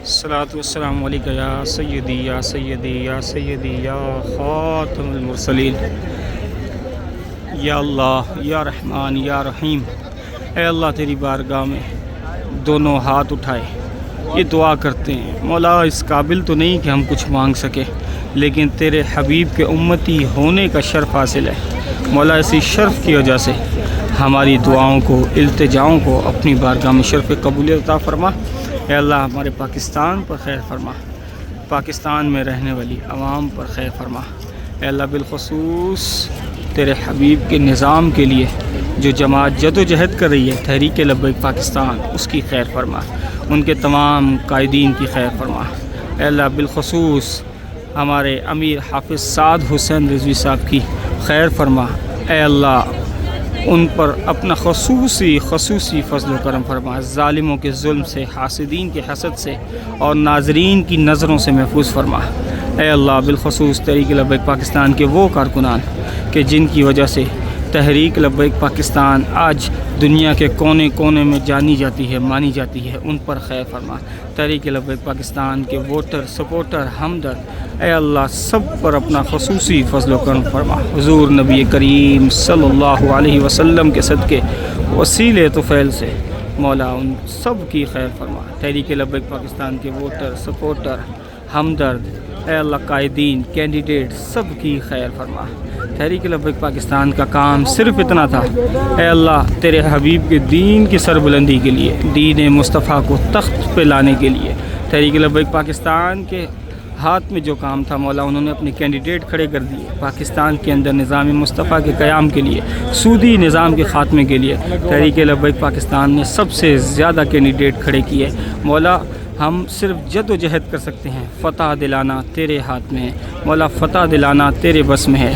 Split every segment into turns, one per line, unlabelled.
الصلاۃ والسلام علیکہ یا سیدی یا سیدی یا سیدی یا خاتم المرسلین، یا اللہ یا رحمان یا رحیم۔ اے اللہ تیری بارگاہ میں دونوں ہاتھ اٹھائے یہ دعا کرتے ہیں، مولا اس قابل تو نہیں کہ ہم کچھ مانگ سکیں، لیکن تیرے حبیب کے امتی ہونے کا شرف حاصل ہے۔ مولا اسی شرف کی وجہ سے ہماری دعاؤں کو، التجاؤں کو اپنی بارگاہ میں شرف قبولیت عطا فرما۔ اے اللہ ہمارے پاکستان پر خیر فرما، پاکستان میں رہنے والی عوام پر خیر فرما۔ اے اللہ بالخصوص تیرے حبیب کے نظام کے لیے جو جماعت جد و جہد کر رہی ہے، تحریک لبیک پاکستان، اس کی خیر فرما، ان کے تمام قائدین کی خیر فرما۔ اے اللہ بالخصوص ہمارے امیر حافظ سعد حسین رضوی صاحب کی خیر فرما۔ اے اللہ ان پر اپنا خصوصی فضل و کرم فرما، ظالموں کے ظلم سے، حاسدین کے حسد سے اور ناظرین کی نظروں سے محفوظ فرما۔ اے اللہ بالخصوص تحریک لبیک پاکستان کے وہ کارکنان کہ جن کی وجہ سے تحریک لبیک پاکستان آج دنیا کے کونے کونے میں جانی جاتی ہے، مانی جاتی ہے، ان پر خیر فرما۔ تحریک لبیک پاکستان کے ووٹر، سپورٹر، ہمدرد، اے اللہ سب پر اپنا خصوصی فضل و کرم فرما۔ حضور نبی کریم صلی اللہ علیہ وسلم کے صدقے وسیلے طفیل سے مولا ان سب کی خیر فرما۔ تحریک لبیک پاکستان کے ووٹر، سپورٹر، ہمدرد، اے اللہ قائدین، کینڈیڈیٹ سب کی خیر فرما۔ تحریک لبیک پاکستان کا کام صرف اتنا تھا، اے اللہ تیرے حبیب کے دین کی سربلندی کے لیے، دین مصطفیٰ کو تخت پہ لانے کے لیے تحریک لبیک پاکستان کے ہاتھ میں جو کام تھا مولا، انہوں نے اپنے کینڈیڈیٹ کھڑے کر دیے پاکستان کے اندر نظام مصطفیٰ کے قیام کے لیے، سودی نظام کے خاتمے کے لیے۔ تحریک لبیک پاکستان نے سب سے زیادہ کینڈیڈیٹ کھڑے کیے مولا۔ ہم صرف جد و جہد کر سکتے ہیں، فتح دلانا تیرے ہاتھ میں ہے مولا، فتح دلانا تیرے بس میں ہے۔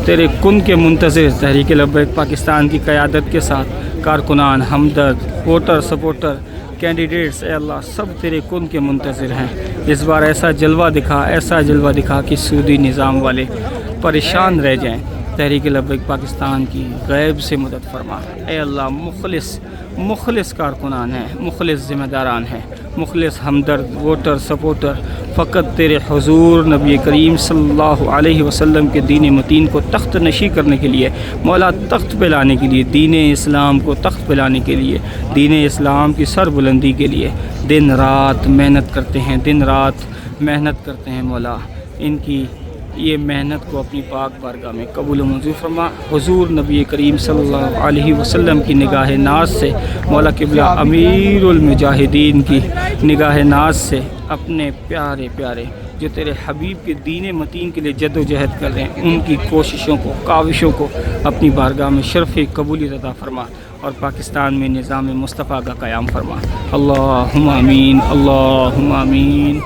تیرے کن کے منتظر تحریک لبیک پاکستان کی قیادت کے ساتھ کارکنان، ہمدرد، ووٹر، سپورٹر، کینڈیڈیٹس، اے اللہ سب تیرے کن کے منتظر ہیں۔ اس بار ایسا جلوہ دکھا کہ سودی نظام والے پریشان رہ جائیں۔ تحریک لبیک پاکستان کی غیب سے مدد فرما۔ اے اللہ مخلص کارکنان ہیں، مخلص ذمہ داران ہیں، مخلص ہمدرد، ووٹر، سپورٹر، فقط تیرے حضور نبی کریم صلی اللہ علیہ وسلم کے دین متین کو تخت نشی کرنے کے لیے مولا، تخت پہ لانے کے لیے، دین اسلام کو تخت پہ لانے کے لیے، دین اسلام کی سر بلندی کے لیے دن رات محنت کرتے ہیں مولا۔ ان کی یہ محنت کو اپنی پاک بارگاہ میں قبول و منظور فرما۔ حضور نبی کریم صلی اللہ علیہ وسلم کی نگاہ ناز سے مولا قبلہ امیر المجاہدین کی نگاہ ناز سے اپنے پیارے جو تیرے حبیب کے دین متین کے لیے جد و جہد کر رہے ہیں، ان کی کوششوں کو، کاوشوں کو اپنی بارگاہ میں شرف قبولیت عطا فرما اور پاکستان میں نظام مصطفیٰ کا قیام فرما۔ اللہم آمین، اللہم آمین۔